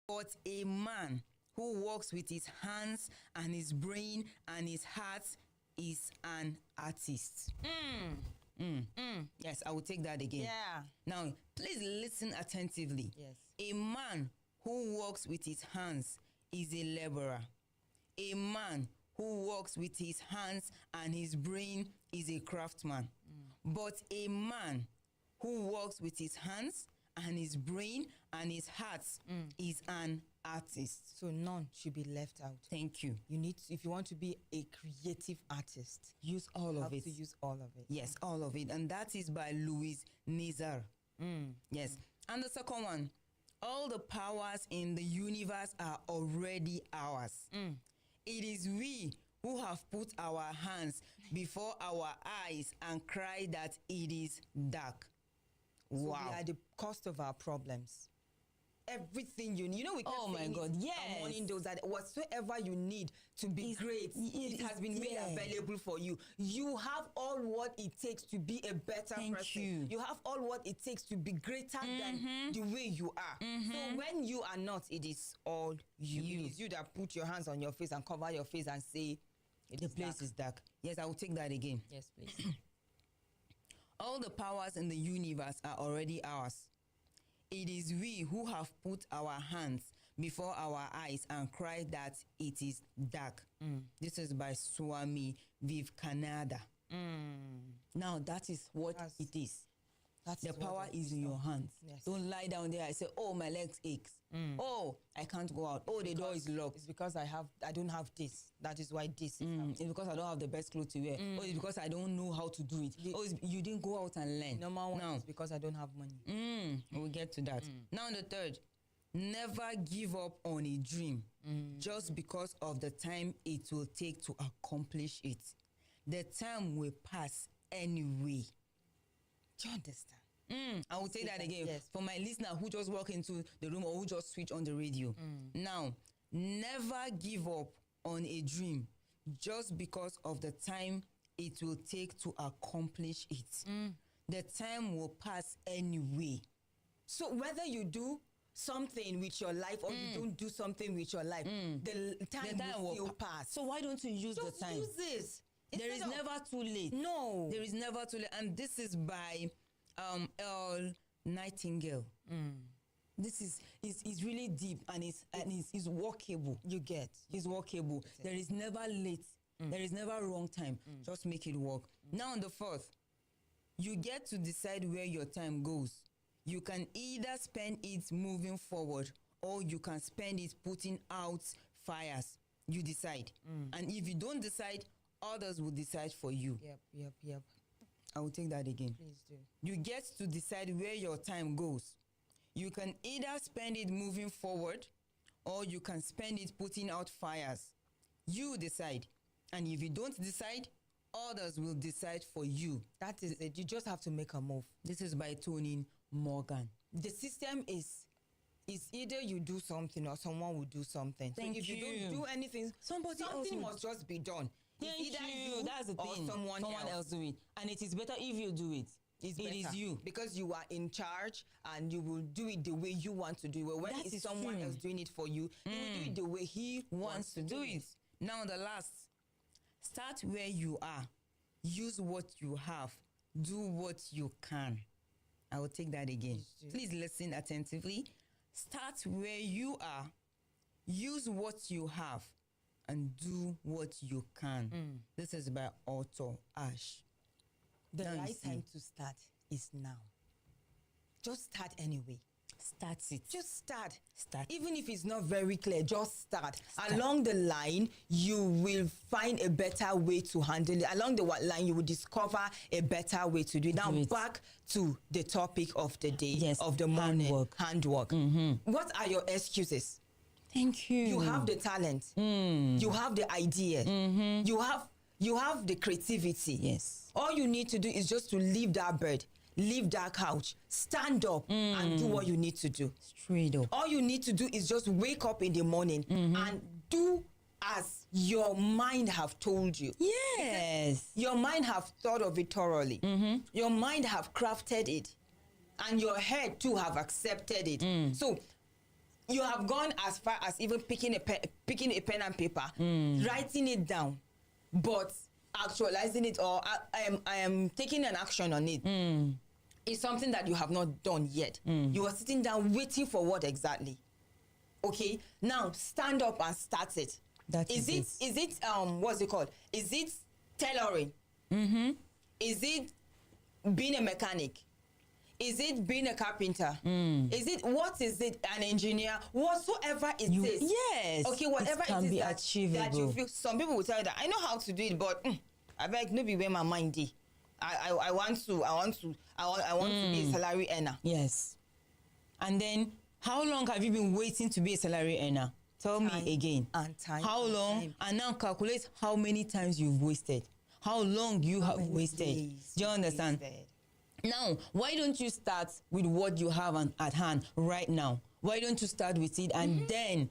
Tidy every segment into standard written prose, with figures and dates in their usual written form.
But a man who works with his hands and his brain and his heart is an artist. Yes, I will take that again. Yeah. Now, please listen attentively. Yes. A man who works with his hands is a laborer. A man who works with his hands and his brain is a craftsman. But a man who works with his hands and his brain and his heart is an artist. So none should be left out. Thank you. You need to, if you want to be a creative artist, Use all you of have it. to use all of it. Yes, all of it. And that is by Louis Nizar. Yes. And the second one, all the powers in the universe are already ours. It is we who have put our hands before our eyes and cry that it is dark. So Wow. we are the cost of our problems. Everything you need. You know, we kept Oh my saying God, it, yes. Mroning Dose, that whatsoever you need to be great, it has been made available for you. You have all what it takes to be a better Thank person. you. have all what it takes to be greater than the way you are. So when you are not, it is all you. It is you that put your hands on your face and cover your face and say, The place is dark. Yes, I will take that again. Yes, please. All the powers in the universe are already ours. It is we who have put our hands before our eyes and cried that it is dark. This is by Swami Vivekananda. Now that is what it is. The power is in your hands. Yes. Don't lie down there and say, oh, my legs aches. Oh, I can't go out. Oh, the door is locked. It's because I don't have this. That is why this is happening. It's because I don't have the best clothes to wear. Oh, it's because I don't know how to do it. Oh, you didn't go out and learn. Number one now, is because I don't have money. we'll get to that. Now the third, never give up on a dream just because of the time it will take to accomplish it. The time will pass anyway. Do you understand? I will say that again. Yes. For my listener who just walk into the room or who just switch on the radio. Now, never give up on a dream just because of the time it will take to accomplish it. The time will pass anyway. So whether you do something with your life or you don't do something with your life, the time will still pass. So why don't you use Just the time? use this. There is never too late. No. There is never too late. And this is by Earl Nightingale. This is really deep and it's workable. You get. It's workable. There is never late. There is never wrong time. Just make it work. Now on the fourth, you get to decide where your time goes. You can either spend it moving forward or you can spend it putting out fires. You decide. And if you don't decide, others will decide for you. Yep. I will take that again. Please do. You get to decide where your time goes. You can either spend it moving forward or you can spend it putting out fires. You decide. And if you don't decide, others will decide for you. That is it. You just have to make a move. This is by Tony Morgan. The system is either you do something or someone will do something. Thank so if you don't do anything, something must just be done. Thank you. That's the or thing. Someone else do it. And it is better if you do it. It is you. Because you are in charge and you will do it the way you want to do it. When That it's is someone true. else doing it for you, you will do it the way he wants to do it. Now the last. Start where you are. Use what you have. Do what you can. I will take that again. Please listen attentively. Start where you are. Use what you have. And do what you can. This is by Otto Ash. The right time to start is now. Just start anyway. Start it. Just start. Start. Even if it's not very clear, just start. Along the line, you will find a better way to handle it. Along the line, you will discover a better way to do it. Now, back to the topic of the day, of the morning. Handwork. What are your excuses? Thank you. You have the talent. You have the idea. You have the creativity. Yes. All you need to do is just to leave that bed, leave that couch, stand up and do what you need to do. Straight up. All you need to do is just wake up in the morning and do as your mind have told you. Yes. Because your mind have thought of it thoroughly. Your mind have crafted it. And your head too have accepted it. So you have gone as far as even picking a pen and paper, writing it down, but actualizing it, or I am taking an action on it. It's something that you have not done yet. You are sitting down waiting for what exactly? Okay, now stand up and start it. Is it what's it called? Is it tailoring? Is it being a mechanic? Is it being a carpenter? Is it, what is it, an engineer? Whatsoever it is. Yes. Okay, whatever it can is be that, achievable. that you feel. Some people will tell you that I know how to do it, but I beg no be where my mind is. I want to be a salary earner. Yes. And then how long have you been waiting to be a salary earner? Tell me again. And time. How long? Time. And now calculate how many times you've wasted. How long you have wasted. Do you understand? Now, why don't you start with what you have at hand right now? Why don't you start with it, and then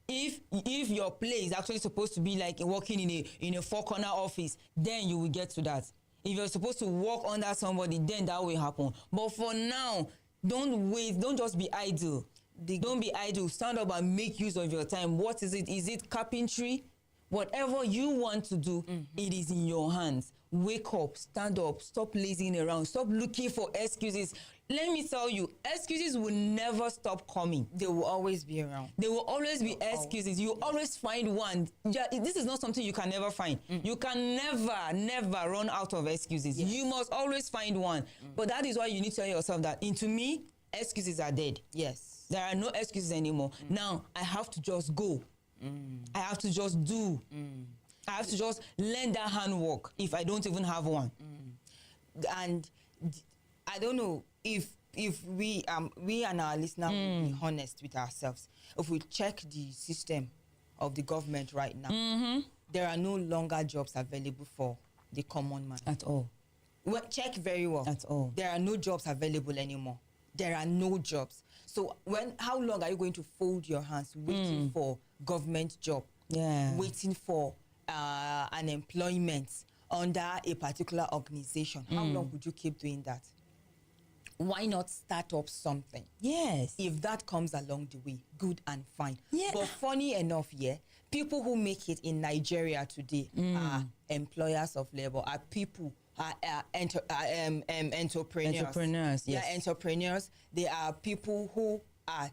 if your place is actually supposed to be like working in a four-corner office, then you will get to that. If you're supposed to work under somebody, then that will happen. But for now, don't wait. Don't just be idle. Don't be idle. Stand up and make use of your time. What is it? Is it carpentry? Whatever you want to do, it is in your hands. Wake up, stand up, stop lazing around, stop looking for excuses. Let me tell you, excuses will never stop coming. They will always be around. There will always be excuses. You always find one. This is not something you can never find. You can never run out of excuses. Yes. You must always find one. But that is why you need to tell yourself that, into me, excuses are dead. Yes. There are no excuses anymore. Now, I have to just go. I have to just do. I have to just learn that handwork if I don't even have one. And I don't know if we and our listeners will be honest with ourselves. If we check the system of the government right now, there are no longer jobs available for the common man. At all. Well, check very well. At all. There are no jobs available anymore. There are no jobs. So how long are you going to fold your hands waiting for government job? Yeah. Waiting for an employment under a particular organization? How long would you keep doing that? Why not start up something? Yes. If that comes along the way, good and fine. Yeah. But funny enough, people who make it in Nigeria today are employers of labor, are people, are entrepreneurs. Entrepreneurs, yes. They are entrepreneurs. They are people who are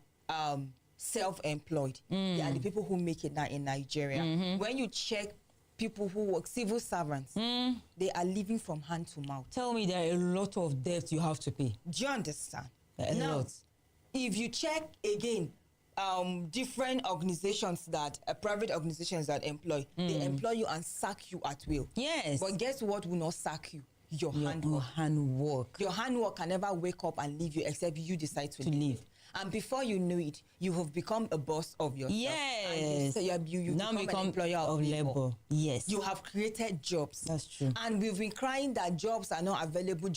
self-employed. They are the people who make it now in Nigeria. When you check people who work, civil servants, they are living from hand to mouth. Tell me, there are a lot of debts you have to pay. Do you understand? A lot. If you check again, different organizations that private organizations that employ, they employ you and sack you at will. Yes. But guess what will not sack you? Your handwork. Your handwork can never wake up and leave you except you decide to leave. And before you know it, you have become a boss of yourself. Yes. And you now become an employer of labor. Yes. You have created jobs. That's true. And we've been crying that jobs are not available.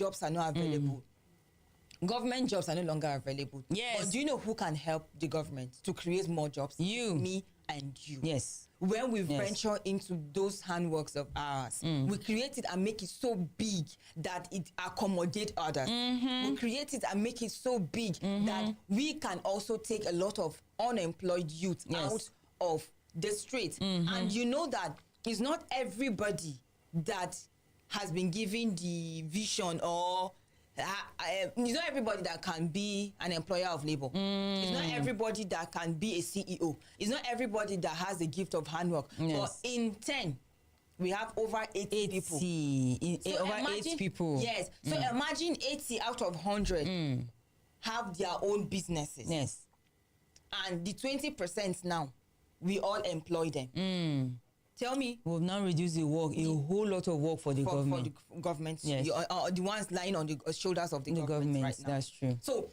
Government jobs are no longer available. Yes. But do you know who can help the government to create more jobs? You. Me and you. Yes. When we venture into those handworks of ours, we create it and make it so big that it accommodates others. We create it and make it so big that we can also take a lot of unemployed youth out of the street. And you know that it's not everybody that has been given the vision, or it's not everybody that can be an employer of labor. It's not everybody that can be a CEO. It's not everybody that has the gift of handwork. Yes. But in 10, we have over 80 people. So over 8 people. Yes. So imagine 80 out of 100 have their own businesses. Yes. And the 20% now, we all employ them. Tell me. We've now reduced the work, a whole lot of work for the government. For the government. Yes. The ones lying on the shoulders of the government right now. That's true. So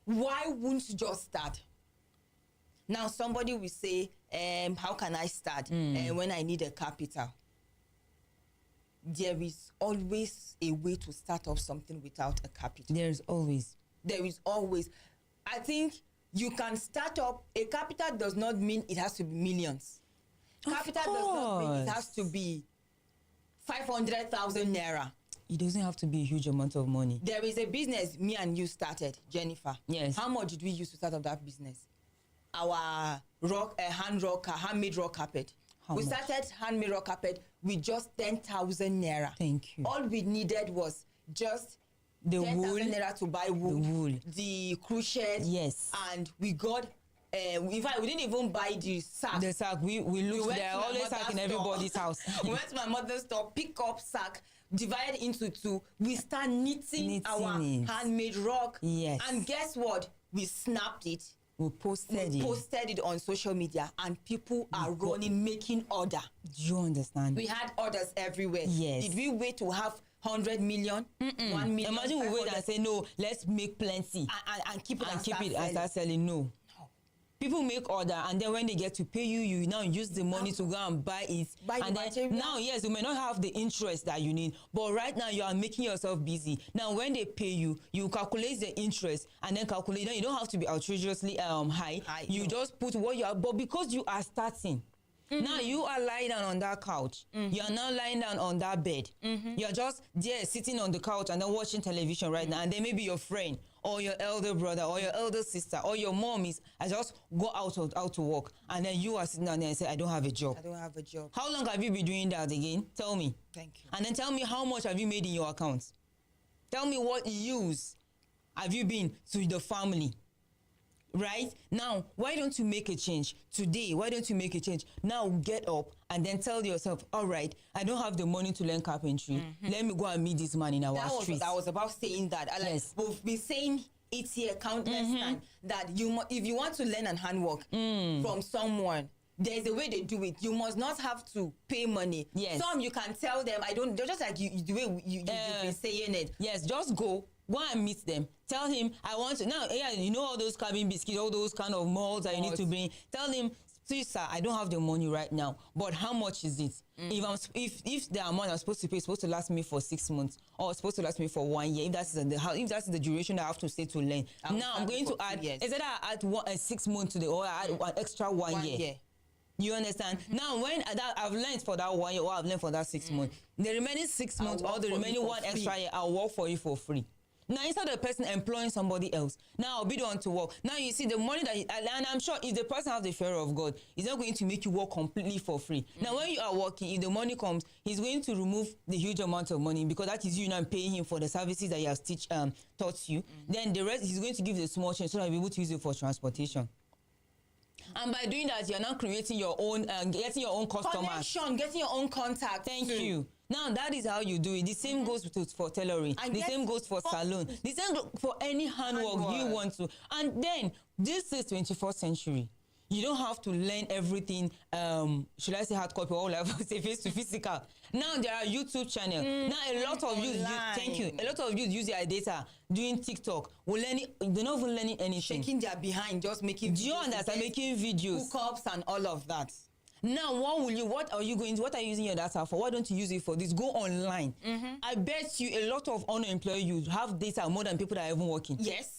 why wouldn't you just start? Now somebody will say, how can I start when I need a capital? There is always a way to start off something without a capital. There is always. I think you can start up. A capital does not mean it has to be millions. Capital does not mean it has to be 500,000 naira. It doesn't have to be a huge amount of money. There is a business me and you started, Jennifer. Yes. How much did we use to start up that business? Our handmade rock carpet. We started handmade rock carpet with just 10,000 naira. Thank you. All we needed was just the 10,000 naira to buy wool, the crochet. Yes. And we got. In fact, we didn't even buy the sack. The sack, we looked there, always sack in everybody's house. We went to my mother's store, pick up sack, divide it into two. We start knitting our handmade rock. Yes. And guess what? We snapped it. We posted it on social media, and people are running, making order. Do you understand? We had orders everywhere. Yes. Did we wait to have 100 million? 1 million? Imagine we wait and say, no, let's make plenty. And keep it and start selling. No. People make order, and then when they get to pay you, you now use the money to go and buy it. And then now, yes, you may not have the interest that you need, but right now you are making yourself busy. Now, when they pay you, you calculate the interest and then calculate. Then you don't have to be outrageously high. You just put what you are, but because you are starting. Now you are lying down on that couch. You are now lying down on that bed. You are just there sitting on the couch and then watching television right now. And then maybe your friend or your elder brother or your elder sister or your mom I just go out to work. And then you are sitting down there and say, I don't have a job. I don't have a job. How long have you been doing that again? Tell me. Thank you. And then tell me how much have you made in your account? Tell me what use have you been to the family? Right now, why don't you make a change today? Why don't you make a change now? Get up and then tell yourself, all right, I don't have the money to learn carpentry. Let me go and meet this man in our street. I was about saying that. Yes. We've been saying it here countless times that if you want to learn an handwork from someone, there's a way they do it. You must not have to pay money. Yes. Some you can tell them, they're just like the way you've been saying it. Yes, just go and meet them. Tell him, I want to, now, yeah, you know all those cabin biscuits, all those kind of molds that you need to bring. Tell him, please, sir, I don't have the money right now, but how much is it? If the amount I'm supposed to pay is supposed to last me for 6 months or supposed to last me for 1 year, if that's the duration that I have to stay to learn, now I'm going to add, instead I add 6 months to or I add an extra 1 year. You understand? Now, when I've learned for that 1 year or I've learned for that 6 months, the remaining 6 months or the remaining one extra year, I'll work for you for free. Now, instead of the person employing somebody else, now I'll be the one to work. Now, you see, the money and I'm sure if the person has the fear of God, he's not going to make you work completely for free. Now, when you are working, if the money comes, he's going to remove the huge amount of money because that is you now paying him for the services that he has taught you. Then the rest, he's going to give you the small change so that you'll be able to use it for transportation. And by doing that, you're now creating your own, getting your own customers. Connection, getting your own contact. Thank you. Now, that is how you do it. The same goes for tailoring. The same goes for salon. The same for any handwork you want to. And then, this is 21st century. You don't have to learn everything, should I say hard copy or say face to physical. Now there are YouTube channels. Now a lot of you a lot of you use their data doing TikTok. They're not even learning anything. Shaking their behind, just making videos. Do you understand? Making videos. Hookups and all of that. Now, what are you using your data for? Why don't you use it for this? Go online. I bet you a lot of unemployed youth have data more than people that are even working. Yes.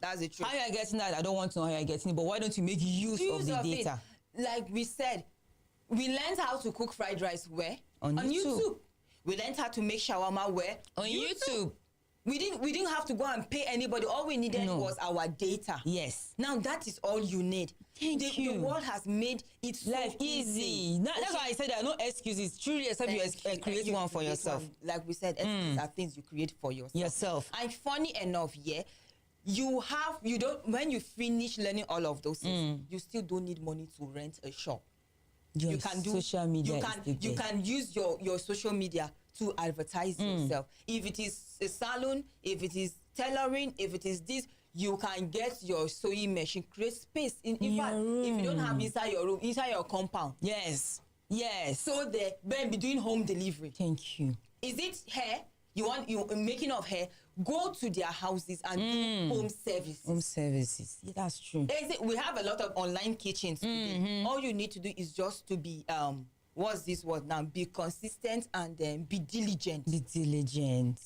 That's the truth. How you are getting that? I don't want to know how you are getting it, but why don't you make use of the data? Like we said, we learned how to cook fried rice where? On YouTube. We learned how to make shawarma where? On YouTube. We didn't have to go and pay anybody. All we needed was our data. Yes. Now that is all you need. Thank you. The world has made it life so easy. That's why I said there are no excuses. Truly, except you create one for yourself. Like we said, excuses are things you create for yourself. And funny enough, when you finish learning all of those things, you still don't need money to rent a shop. You can do social media. You can use your social media to advertise yourself. If it is a salon, if it is tailoring, if it is this, you can get your sewing machine, create space in fact, if you don't have inside your room, inside your compound. Yes. So then be doing home delivery. Thank you. Is it hair? You making of hair? Go to their houses and do home services. Home services. Yeah, that's true. We have a lot of online kitchens today. All you need to do is just to be what's this word now? Be consistent and be diligent. Be diligent.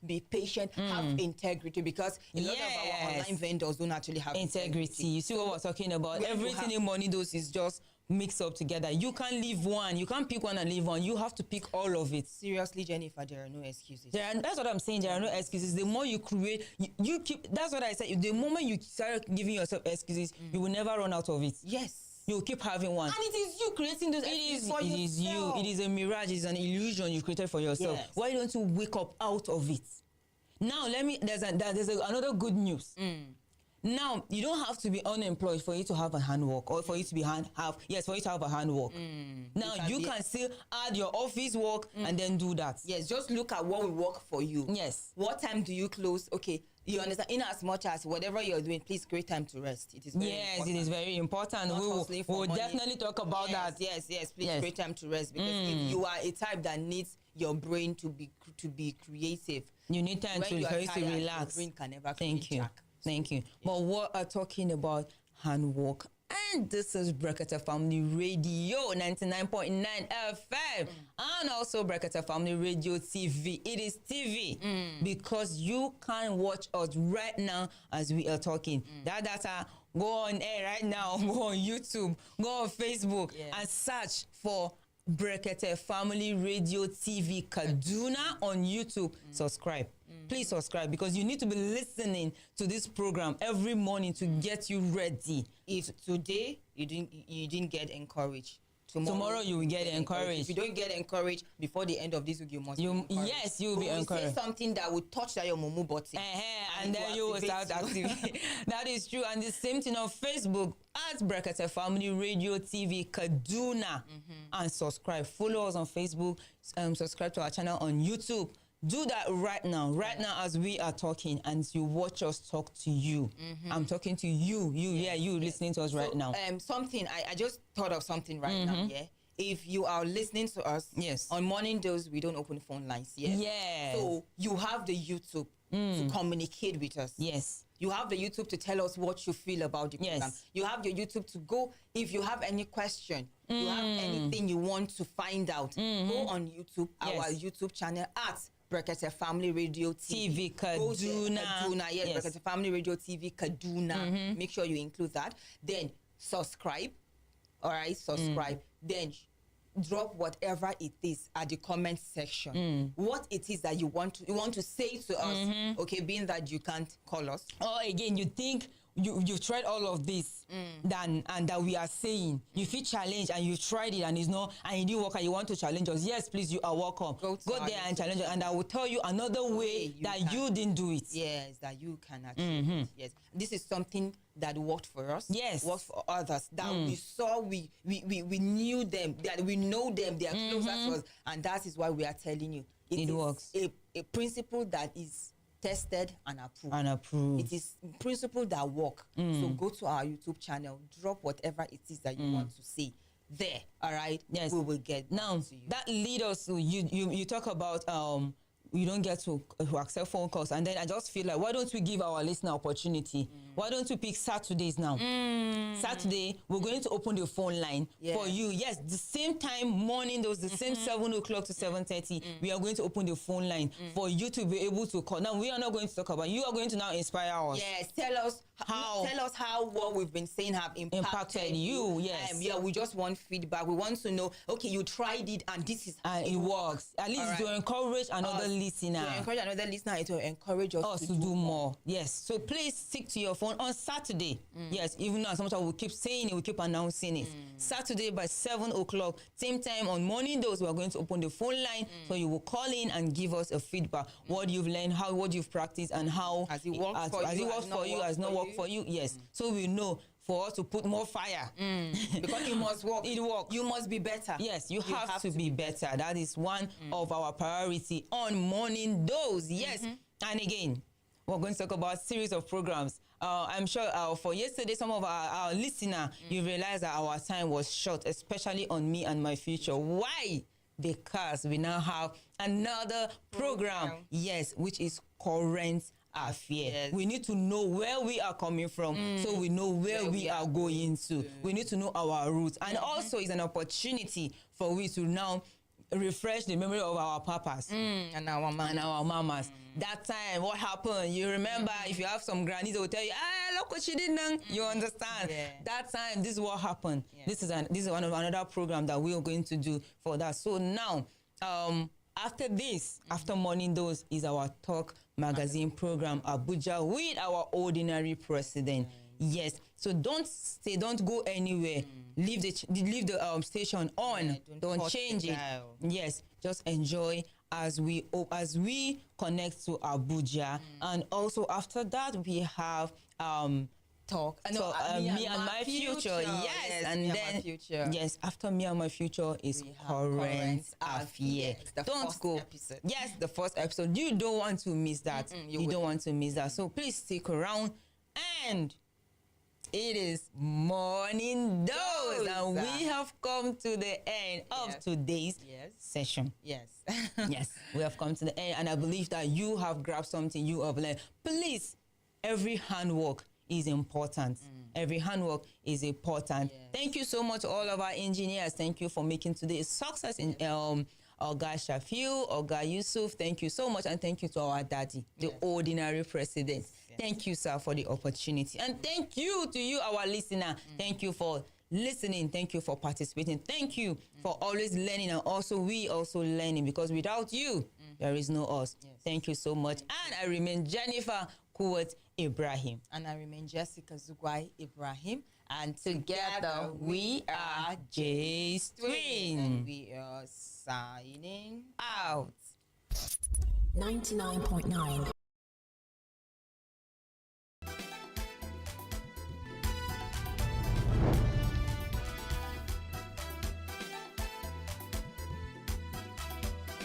Be patient. Have integrity, because a lot of our online vendors don't actually have integrity. You see what we're talking about? Everything in Mroning Dose is just mix up together. You can't leave one. You can't pick one and leave one. You have to pick all of it. Seriously, Jennifer, there are no excuses. That's what I'm saying. There are no excuses. The more you create, you keep. That's what I said. The moment you start giving yourself excuses, you will never run out of it. Yes. You'll keep having one. And it is you creating those excuses for yourself. It is you. It is a mirage. It's an illusion you created for yourself. Yes. Why don't you wake up out of it? Now, there's another good news. Now, you don't have to be unemployed for you to have a handwork, or for you to be for you to have a handwork. Now, you can still add your office work and then do that. Yes, just look at what will work for you. Yes. What time do you close? Okay, you understand? In as much as whatever you're doing, please create time to rest. It is very important. It is very important. We'll definitely talk about that. Yes, please create time to rest, because if you are a type that needs your brain to be creative, you need time to relax. Your brain can never Thank you. track. Thank you. But what are talking about handwork? And this is Brekete Family Radio 99.9 FM and also Brekete Family Radio TV. It is TV because you can watch us right now as we are talking. That data, go on air right now, go on YouTube, go on Facebook and search for Brekete Family Radio TV Kaduna on YouTube. Subscribe. Please subscribe, because you need to be listening to this program every morning to get you ready. If today you didn't get encouraged, tomorrow you will get encouraged. If you don't get encouraged before the end of this week, you must be encouraged. Yes, you will be encouraged. Say something that will touch that your mumu button. And then you will start activating. That is true. And the same thing on Facebook at Brekete Family Radio TV Kaduna. And subscribe. Follow us on Facebook. Subscribe to our channel on YouTube. Do that right now as we are talking, and you watch us talk to you. I'm talking to you, listening to us right now. Something, I just thought of something right now, If you are listening to us, on Morning Dose, we don't open phone lines, So you have the YouTube to communicate with us. Yes. You have the YouTube to tell us what you feel about the program. You have your YouTube to go, if you have any question, you have anything you want to find out, go on YouTube, our YouTube channel at Brekete Family Radio TV Kaduna. Brekete Family Radio TV Kaduna. Make sure you include that. Then subscribe. All right, subscribe. Then drop whatever it is at the comment section. What it is that you want to say to us. Okay, being that you can't call us. Or again, you think you've tried all of this and that we are saying you feel challenged and you tried it and it's not, and you didn't work and you want to challenge us. Yes, please, you are welcome. Go there and challenge us, and I will tell you another way that you didn't do it. Yes, that you can actually. Yes, this is something that worked for us. Yes, worked for others. That we saw, we knew them, that we know them. They are closer to us, and that is why we are telling you it works. A principle that is tested and approved. It is principle that work. So go to our YouTube channel, drop whatever it is that you want to say there. All right. Yes, we will get now to you. That lead us to you talk about you don't get to accept phone calls, and then I just feel like, why don't we give our listener opportunity? Why don't we pick Saturdays now? Saturday, we're going to open the phone line for you. Yes, the same time, Morning Dose, the same 7 o'clock to 7:30, we are going to open the phone line for you to be able to call. Now, we are not going to talk about, you are going to now inspire us. Yes, tell us how what we've been saying have impacted you. Yes. We just want feedback. We want to know, okay, you tried it and this is and it works. At least to encourage another listener. To encourage another listener and to encourage us to do more. Yes. So please stick to your phone on Saturday. Yes, even now sometimes we keep saying it, we keep announcing it. Saturday by 7 o'clock, same time on Morning Dose, we are going to open the phone line, so you will call in and give us a feedback. What you've learned, what you've practiced, and how has it worked for you, has not worked for you. Yes. So we know for us to put more fire. Because it must work. It works. You must be better. Yes, you have to be better. That is one of our priority on Morning Dose. Yes. And again, we're going to talk about series of programs. I'm sure for yesterday, some of our listener, you realize that our time was short, especially on Me and My Future. Why? Because we now have another program. Yes, which is Current Affairs. Yes. We need to know where we are coming from, so we know where we are going to. We need to know our roots. And also, it's an opportunity for we to now refresh the memory of our papas and our mamas. That time, what happened? You remember? If you have some grannies, they will tell you, look what she did now. You understand? Yeah. That time, this is what happened. Yeah. This is one of another program that we are going to do for that. So now, after this, after Mroning Dose, is our talk magazine program, Abuja, with our ordinary president. Yes. So don't go anywhere. Leave the station on. Yeah, don't change it. Yes. Just enjoy as we connect to Abuja. And also after that we have talk. Me and my future. Yes. And then yes, after Me and My Future is current affair. Don't go. Episode. Yes, the first episode. You don't want to miss that. You don't want to miss that. So please stick around. And it is Mroning Dose, and we have come to the end of today's session. Yes. Yes, we have come to the end, and I believe that you have grabbed something you have learned. Please, every handwork is important. Every handwork is important. Yes. Thank you so much, all of our engineers. Thank you for making today a success. In Oga Shafiu, Oga Yusuf, thank you so much, and thank you to our daddy, the ordinary president. Thank you, sir, for the opportunity. And thank you to you, our listener. Thank you for listening. Thank you for participating. Thank you for always learning. And also, we also learning, because without you, there is no us. Yes. Thank you so much. And I remain Jennifer Kuwat Ibrahim. And I remain Jessica Zugwai Ibrahim. And together we are J's Twin. And we are signing out. 99.9